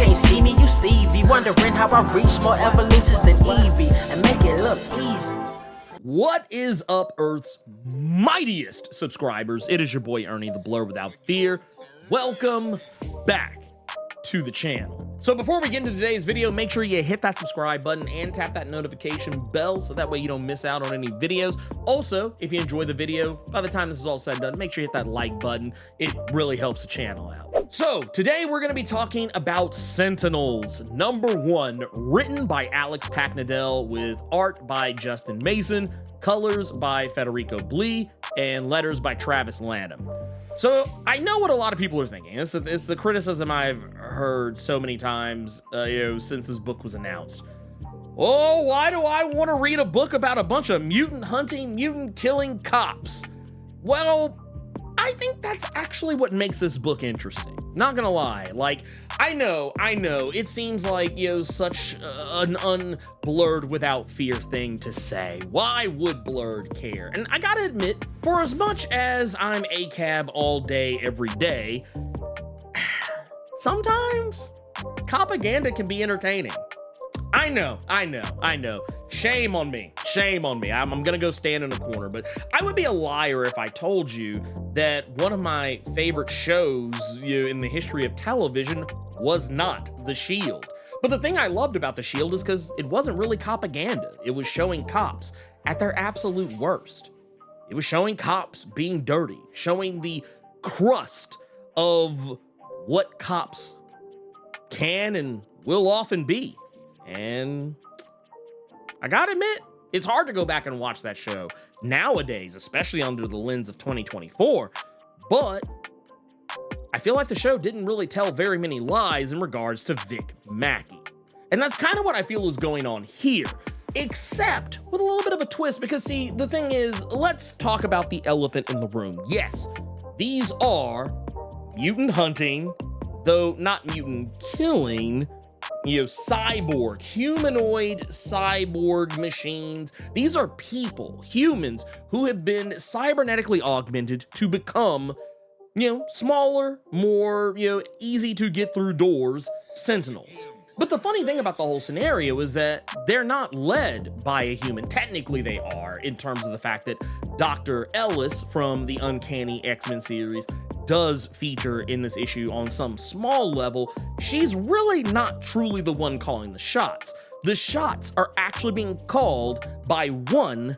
can't see me, you Stevie. Wondering how I reach more evolutions than Eevee and make it look easy. What is up, Earth's mightiest subscribers? It is your boy Ernie, the Blerd without fear. Welcome back to the channel. So before we get into today's video, make sure you hit that subscribe button and tap that notification bell so that way you don't miss out on any videos. Also, if you enjoy the video, by the time this is all said and done, make sure you hit that like button. It really helps the channel out. So today we're going to be talking about Sentinels #1, written by Alex Packnadel with art by Justin Mason, colors by Federico Blee, and letters by Travis Lanham. So I know what a lot of people are thinking. It's the criticism I've heard so many times, since this book was announced. Oh, why do I want to read a book about a bunch of mutant hunting, mutant killing cops? Well, I think that's actually what makes this book interesting. Not gonna lie, like, I know, it seems like, such an un-Blerd without fear thing to say. Why would Blerd care? And I gotta admit, for as much as I'm ACAB all day, every day, sometimes propaganda can be entertaining. I know. Shame on me. I'm gonna go stand in a corner, but I would be a liar if I told you that one of my favorite shows in the history of television was not The Shield. But the thing I loved about The Shield is because it wasn't really propaganda. It was showing cops at their absolute worst. It was showing cops being dirty, showing the crust of what cops can and will often be. And I gotta admit, it's hard to go back and watch that show nowadays, especially under the lens of 2024, but I feel like the show didn't really tell very many lies in regards to Vic Mackey. And that's kind of what I feel is going on here, except with a little bit of a twist, because see, the thing is, let's talk about the elephant in the room. Yes, these are mutant hunting, though not mutant killing, cyborg, humanoid cyborg machines. These are people, humans, who have been cybernetically augmented to become, smaller, more, easy to get through doors Sentinels. But the funny thing about the whole scenario is that they're not led by a human. Technically they are, in terms of the fact that Dr. Ellis from the Uncanny X-Men series does feature in this issue on some small level. She's really not truly the one calling the shots. The shots are actually being called by one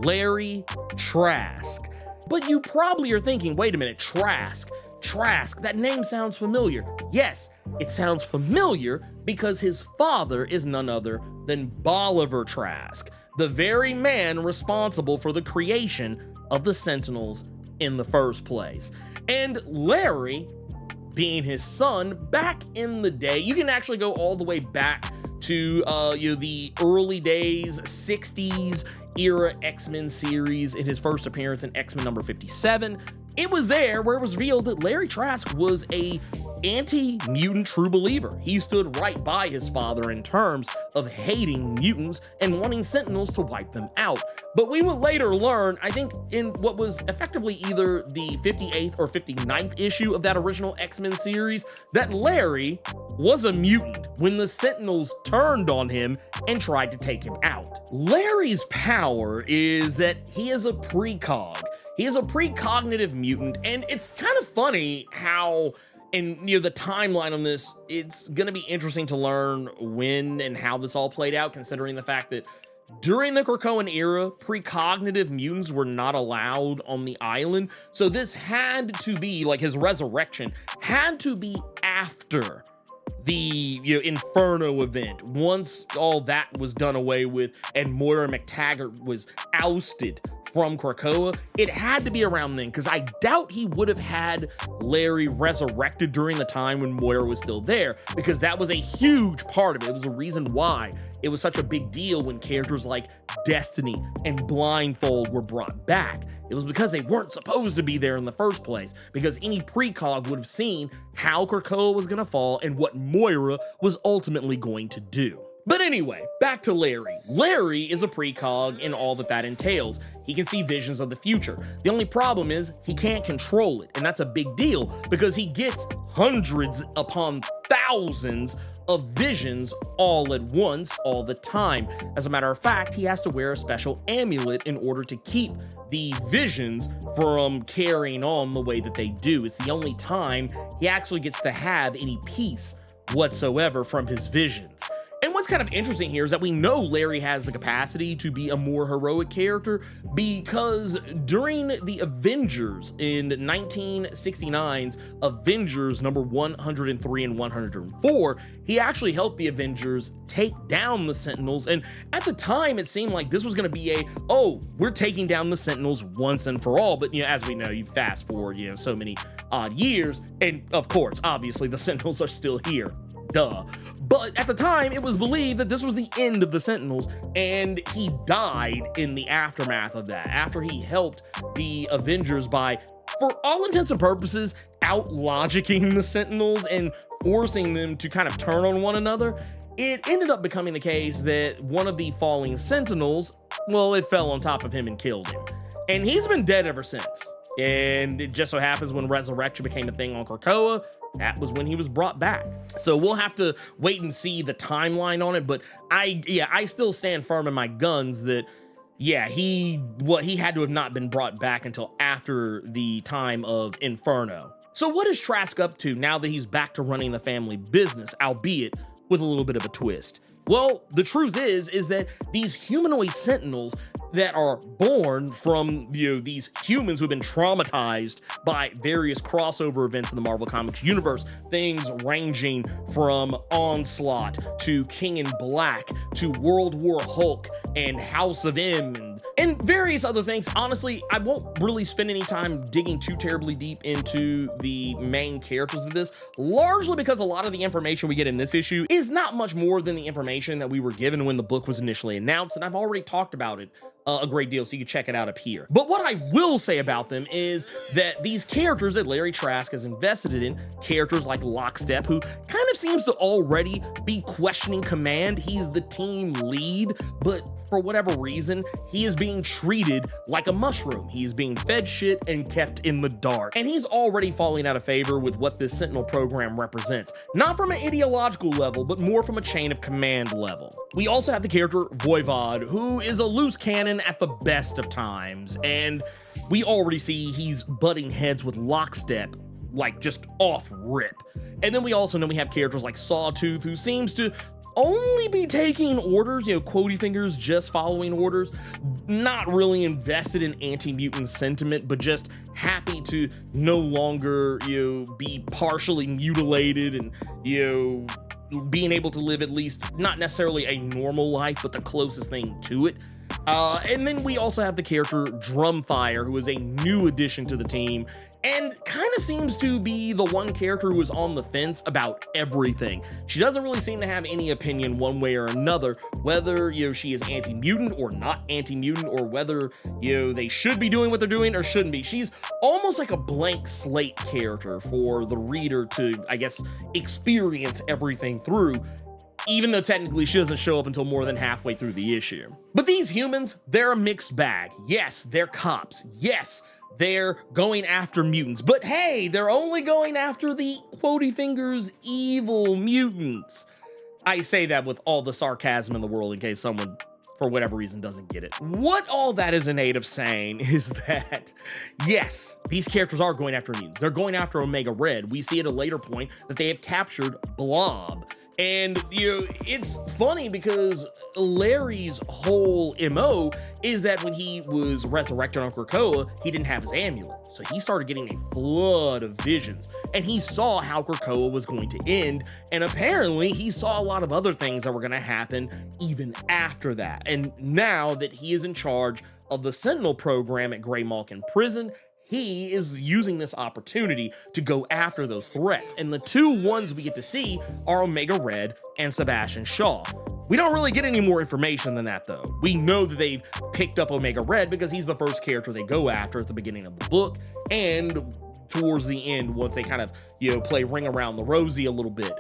Larry Trask. But you probably are thinking, wait a minute, Trask, that name sounds familiar. Yes, it sounds familiar because his father is none other than Bolivar Trask, the very man responsible for the creation of the Sentinels in the first place. And Larry, being his son, back in the day, you can actually go all the way back to the early days, 60s era X-Men series in his first appearance in X-Men number 57. It was there where it was revealed that Larry Trask was a anti-mutant true believer. He stood right by his father in terms of hating mutants and wanting Sentinels to wipe them out. But we would later learn, I think in what was effectively either the 58th or 59th issue of that original X-Men series, that Larry was a mutant when the Sentinels turned on him and tried to take him out. Larry's power is that he is a precog. He is a precognitive mutant, and it's kind of funny how, and the timeline on this, it's gonna be interesting to learn when and how this all played out, considering the fact that during the Krakoan era, precognitive mutants were not allowed on the island. So this had to be, like, his resurrection had to be after the Inferno event, once all that was done away with and Moira McTaggart was ousted from Krakoa. It had to be around then, because I doubt he would have had Larry resurrected during the time when Moira was still there, because that was a huge part of it. It was a reason why it was such a big deal when characters like Destiny and Blindfold were brought back. It was because they weren't supposed to be there in the first place, because any precog would have seen how Krakoa was going to fall and what Moira was ultimately going to do. But anyway, back to Larry. Larry is a precog in all that entails. He can see visions of the future. The only problem is he can't control it, and that's a big deal because he gets hundreds upon thousands of visions all at once, all the time. As a matter of fact, he has to wear a special amulet in order to keep the visions from carrying on the way that they do. It's the only time he actually gets to have any peace whatsoever from his visions. And what's kind of interesting here is that we know Larry has the capacity to be a more heroic character because during the Avengers in 1969's Avengers number 103 and 104, he actually helped the Avengers take down the Sentinels. And at the time, it seemed like this was going to be we're taking down the Sentinels once and for all. But, as we know, you fast forward, so many odd years. And of course, obviously, the Sentinels are still here. Duh. But at the time, it was believed that this was the end of the Sentinels, and he died in the aftermath of that, after he helped the Avengers by, for all intents and purposes, out-logicking the Sentinels and forcing them to kind of turn on one another. It ended up becoming the case that one of the falling Sentinels, it fell on top of him and killed him. And he's been dead ever since. And it just so happens when resurrection became a thing on Krakoa, that was when he was brought back. So we'll have to wait and see the timeline on it, but I still stand firm in my guns that he had to have not been brought back until after the time of Inferno. So what is Trask up to now that he's back to running the family business, albeit with a little bit of a twist? Well, the truth is that these humanoid Sentinels that are born from these humans who've been traumatized by various crossover events in the Marvel Comics universe, things ranging from Onslaught to King in Black to World War Hulk and House of M and various other things. Honestly, I won't really spend any time digging too terribly deep into the main characters of this, largely because a lot of the information we get in this issue is not much more than the information that we were given when the book was initially announced, and I've already talked about it a great deal, so you can check it out up here. But what I will say about them is that these characters that Larry Trask has invested in, characters like Lockstep, who kind of seems to already be questioning command. He's the team lead, but for whatever reason, he is being treated like a mushroom. He's being fed shit and kept in the dark. And he's already falling out of favor with what this Sentinel program represents. Not from an ideological level, but more from a chain of command level. We also have the character Voivod, who is a loose cannon at the best of times. And we already see he's butting heads with Lockstep, like just off rip. And then we also know we have characters like Sawtooth, who seems to only be taking orders, quotey fingers, just following orders, not really invested in anti-mutant sentiment, but just happy to no longer, be partially mutilated and, being able to live at least not necessarily a normal life, but the closest thing to it. And then we also have the character Drumfire, who is a new addition to the team and kind of seems to be the one character who is on the fence about everything. She doesn't really seem to have any opinion one way or another, whether, she is anti-mutant or not anti-mutant, or whether, they should be doing what they're doing or shouldn't be. She's almost like a blank slate character for the reader to, I guess, experience everything through, even though technically she doesn't show up until more than halfway through the issue. But these humans, they're a mixed bag. Yes, they're cops. Yes, they're going after mutants, but hey, they're only going after the quotey fingers evil mutants. I say that with all the sarcasm in the world in case someone, for whatever reason, doesn't get it. What all that is innate of saying is that, yes, these characters are going after mutants. They're going after Omega Red. We see at a later point that they have captured Blob. And, it's funny because Larry's whole MO is that when he was resurrected on Krakoa, he didn't have his amulet. So he started getting a flood of visions, and he saw how Krakoa was going to end. And apparently he saw a lot of other things that were going to happen even after that. And now that he is in charge of the Sentinel program at Grey Malkin Prison, he is using this opportunity to go after those threats. And the two ones we get to see are Omega Red and Sebastian Shaw. We don't really get any more information than that, though. We know that they've picked up Omega Red because he's the first character they go after at the beginning of the book, and towards the end, once they kind of, play Ring Around the Rosie a little bit.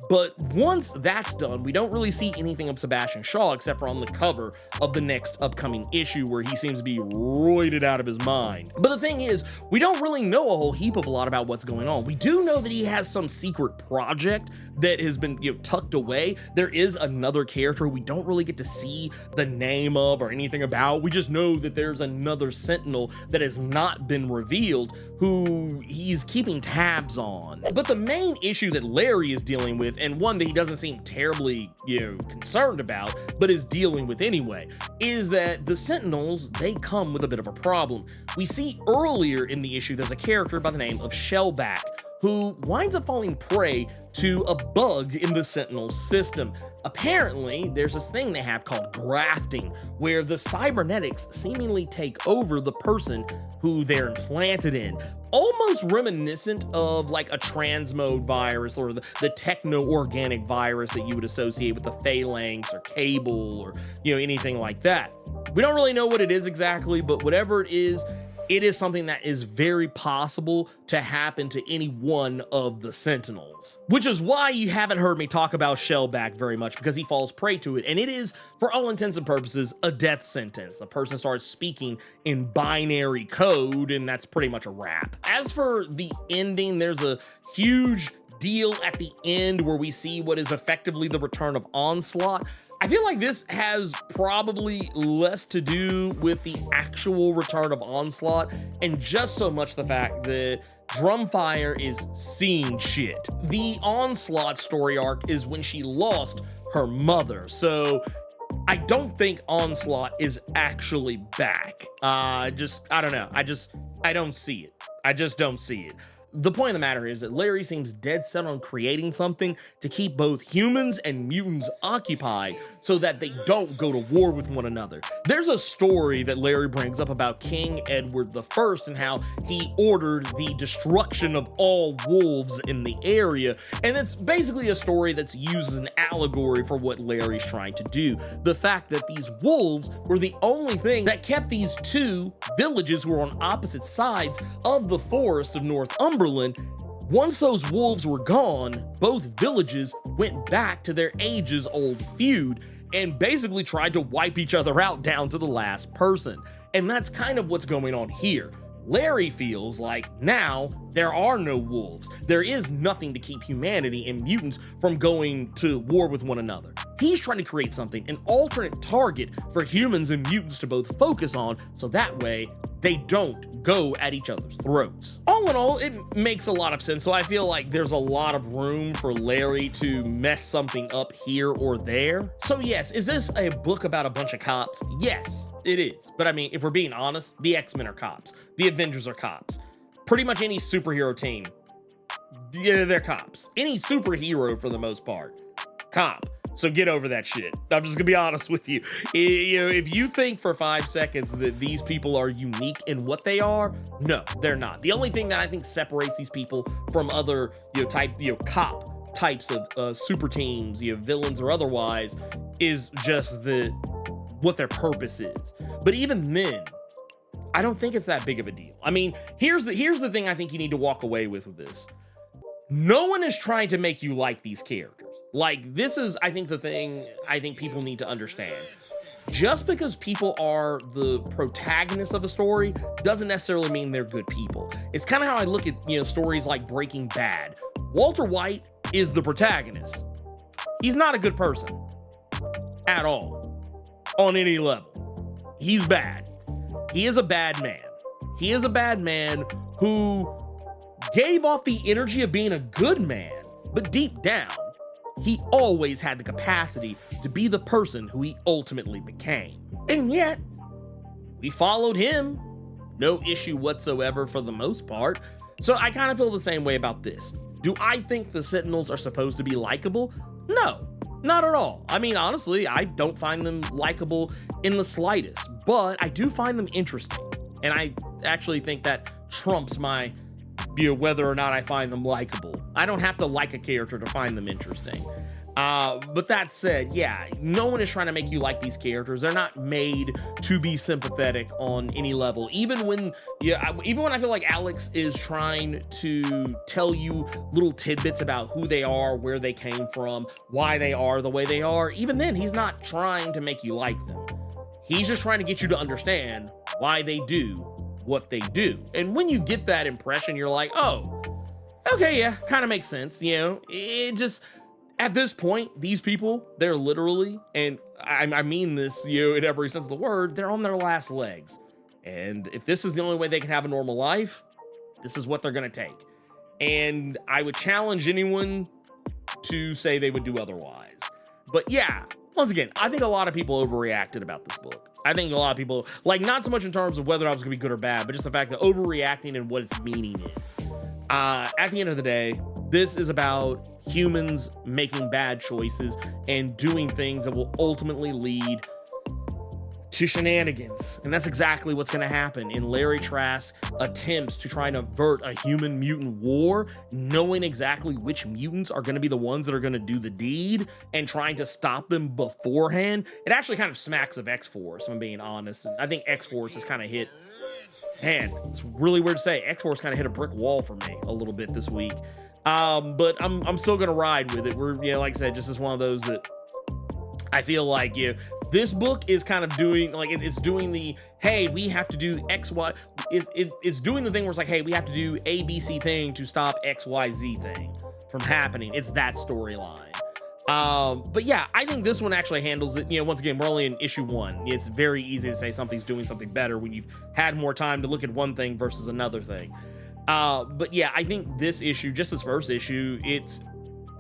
But once that's done, we don't really see anything of Sebastian Shaw except for on the cover of the next upcoming issue where he seems to be roided out of his mind. But the thing is, we don't really know a whole heap of a lot about what's going on. We do know that he has some secret project that has been, tucked away. There is another character we don't really get to see the name of or anything about. We just know that there's another Sentinel that has not been revealed who he's keeping tabs on. But the main issue that Larry is dealing with, and one that he doesn't seem terribly, concerned about, but is dealing with anyway, is that the Sentinels, they come with a bit of a problem. We see earlier in the issue there's a character by the name of Shellback who winds up falling prey to a bug in the Sentinel system. Apparently, there's this thing they have called grafting, where the cybernetics seemingly take over the person who they're implanted in. Almost reminiscent of like a transmode virus or the techno-organic virus that you would associate with the phalanx or cable or, anything like that. We don't really know what it is exactly, but whatever it is something that is very possible to happen to any one of the Sentinels. Which is why you haven't heard me talk about Shellback very much, because he falls prey to it, and it is, for all intents and purposes, a death sentence. The person starts speaking in binary code, and that's pretty much a wrap. As for the ending, there's a huge deal at the end where we see what is effectively the return of Onslaught. I feel like this has probably less to do with the actual return of Onslaught and just so much the fact that Drumfire is seeing shit. The Onslaught story arc is when she lost her mother, so I don't think Onslaught is actually back. I don't know. I don't see it. I just don't see it. The point of the matter is that Larry seems dead set on creating something to keep both humans and mutants occupied so that they don't go to war with one another. There's a story that Larry brings up about King Edward I and how he ordered the destruction of all wolves in the area, and it's basically a story that's used as an allegory for what Larry's trying to do. The fact that these wolves were the only thing that kept these two villages who were on opposite sides of the forest of Northumberland. Once those wolves were gone, both villages went back to their ages-old feud and basically tried to wipe each other out down to the last person. And that's kind of what's going on here. Larry feels like now there are no wolves. There is nothing to keep humanity and mutants from going to war with one another. He's trying to create something, an alternate target for humans and mutants to both focus on, so that way they don't go at each other's throats. All in all, it makes a lot of sense, so I feel like there's a lot of room for Larry to mess something up here or there. So yes, is this a book about a bunch of cops? Yes, it is. But I mean, if we're being honest, the X-Men are cops. The Avengers are cops. Pretty much any superhero team, yeah, they're cops. Any superhero, for the most part, cop. So get over that shit. I'm just gonna be honest with you. If you think for 5 seconds that these people are unique in what they are, no, they're not. The only thing that I think separates these people from other, cop types of super teams, villains or otherwise, is just what their purpose is. But even then, I don't think it's that big of a deal. I mean, here's the thing I think you need to walk away with this. No one is trying to make you like these characters. Like, this is, I think, the thing I think people need to understand. Just because people are the protagonists of a story doesn't necessarily mean they're good people. It's kind of how I look at, stories like Breaking Bad. Walter White is the protagonist. He's not a good person at all, on any level. He's bad. He is a bad man. He is a bad man who gave off the energy of being a good man, but deep down, he always had the capacity to be the person who he ultimately became. And yet, we followed him. No issue whatsoever for the most part. So I kind of feel the same way about this. Do I think the Sentinels are supposed to be likable? No, not at all. I mean, honestly, I don't find them likable in the slightest, but I do find them interesting. And I actually think that trumps my whether or not I find them likable. I don't have to like a character to find them interesting. But that said, yeah, no one is trying to make you like these characters. They're not made to be sympathetic on any level. Even when I feel like Alex is trying to tell you little tidbits about who they are, where they came from, why they are the way they are, even then, he's not trying to make you like them. He's just trying to get you to understand why they do what they do. And when you get that impression, you're like, oh, okay, yeah, kind of makes sense. It just, at this point, these people, they're literally, and I mean this, in every sense of the word, they're on their last legs. And if this is the only way they can have a normal life, this is what they're going to take. And I would challenge anyone to say they would do otherwise. But yeah, once again, I think a lot of people overreacted about this book. I think a lot of people, like, not so much in terms of whether I was going to be good or bad, but just the fact that overreacting and what its meaning is. At the end of the day, this is about humans making bad choices and doing things that will ultimately lead to shenanigans. And that's exactly what's going to happen in Larry Trask attempts to try and avert a human mutant war, knowing exactly which mutants are going to be the ones that are going to do the deed and trying to stop them beforehand. It actually kind of smacks of X-Force, if I'm being honest. And I think X-Force has kind of hit, man, it's really weird to say, X-Force kind of hit a brick wall for me a little bit this week. But I'm still going to ride with it. We're, like I said, just as one of those that I feel like, this book is kind of doing, like, it's doing the, hey, we have to do X, Y. It's doing the thing where it's like, hey, we have to do A, B, C thing to stop X, Y, Z thing from happening. It's that storyline. But yeah, I think this one actually handles it. Once again, we're only in issue 1. It's very easy to say something's doing something better when you've had more time to look at one thing versus another thing. But yeah, I think this issue, just this first issue, it's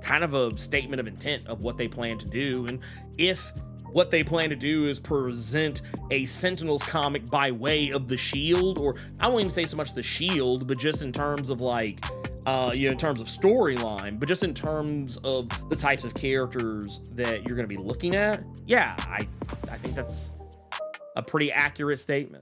kind of a statement of intent of what they plan to do. And if what they plan to do is present a Sentinels comic by way of the Shield, or I won't even say so much the Shield, but just in terms of like, in terms of storyline, but just in terms of the types of characters that you're going to be looking at. Yeah, I think that's a pretty accurate statement.